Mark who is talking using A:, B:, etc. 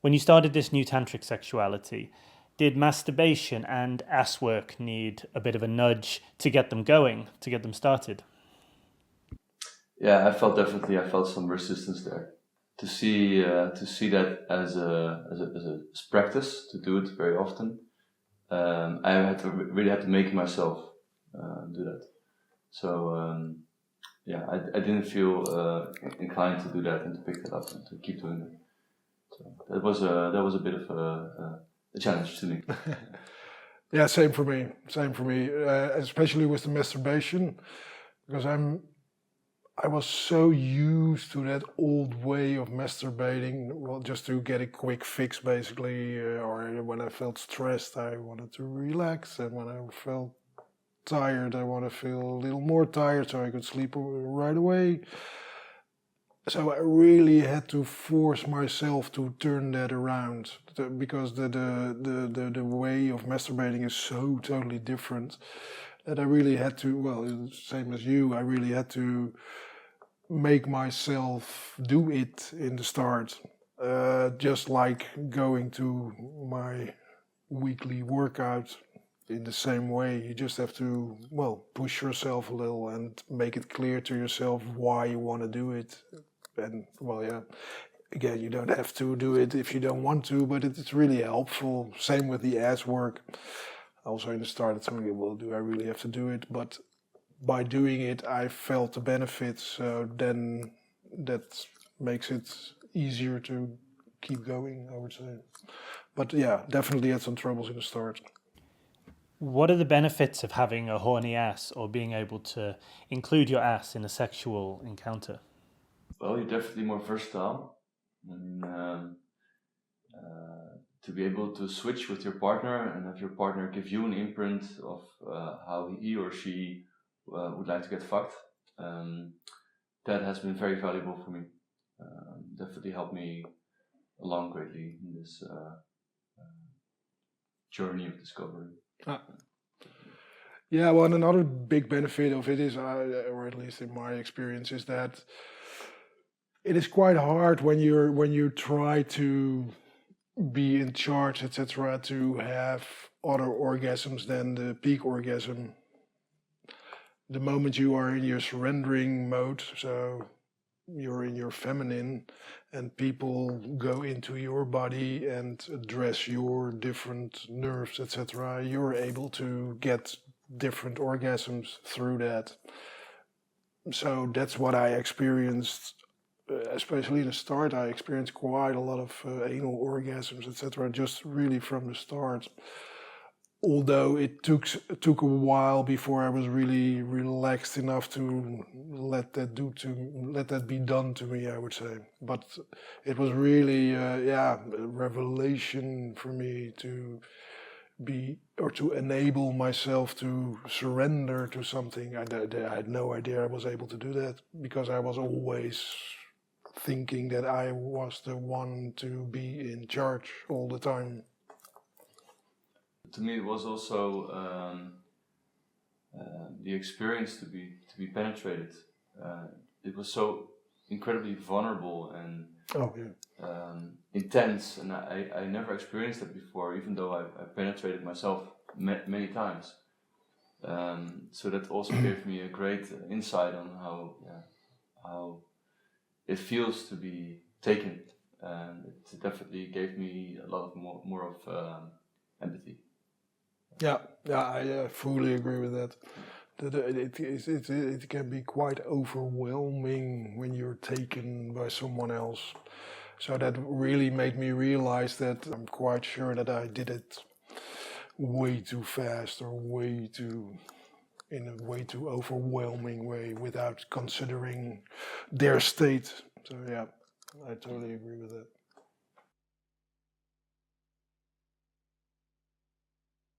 A: When you started this new tantric sexuality, did masturbation and ass work need a bit of a nudge to get them going, to get them started?
B: Yeah, I felt some resistance there. To see that as a practice, to do it very often. I had to really had to make myself do that. So yeah, I didn't feel inclined to do that and to pick that up and to keep doing it. So that was a bit of a challenge to me.
C: Yeah, same for me. Same for me, especially with the masturbation, because I was so used to that old way of masturbating, well, just to get a quick fix, basically. Or when I felt stressed, I wanted to relax, and when I felt tired, I want to feel a little more tired so I could sleep right away. So I really had to force myself to turn that around because the way of masturbating is so totally different that I really had to, well, same as you, I really had to make myself do it in the start. Just like going to my weekly workout in the same way. You just have to, well, push yourself a little and make it clear to yourself why you want to do it. And, well, yeah, again, you don't have to do it if you don't want to, but it's really helpful. Same with the ass work. Also, in the start, it's something, well, do I really have to do it? But by doing it, I felt the benefits. So then that makes it easier to keep going, I would say. But yeah, definitely had some troubles in the start.
A: What are the benefits of having a horny ass or being able to include your ass in a sexual encounter?
B: Well, you're definitely more versatile. And, to be able to switch with your partner and have your partner give you an imprint of how he or she would like to get fucked, um, that has been very valuable for me. Definitely helped me along greatly in this journey of discovery.
C: Ah. Yeah, well, and another big benefit of it is, or at least in my experience, is that it is quite hard when you try to be in charge, etc., to have other orgasms than the peak orgasm. The moment you are in your surrendering mode, so you're in your feminine, and people go into your body and address your different nerves, etc., you're able to get different orgasms through that. So that's what I experienced, especially in the start. I experienced quite a lot of anal orgasms, etc., just really from the start. Although it took a while before I was really relaxed enough to let that be done to me, I would say. But it was really yeah, a revelation for me to be or to enable myself to surrender to something. I had no idea I was able to do that because I was always thinking that I was the one to be in charge all the time.
B: To me, it was also the experience to be penetrated. Uh, it was so incredibly vulnerable and
C: Oh yeah.
B: intense, and I never experienced that before, even though I penetrated myself many times. So that also gave me a great insight on how it feels to be taken, and it definitely gave me a lot of more of empathy.
C: Yeah, yeah, I fully agree with that. It can be quite overwhelming when you're taken by someone else. So that really made me realize that I'm quite sure that I did it way too fast or in a way too overwhelming way without considering their state. So yeah, I totally agree with that.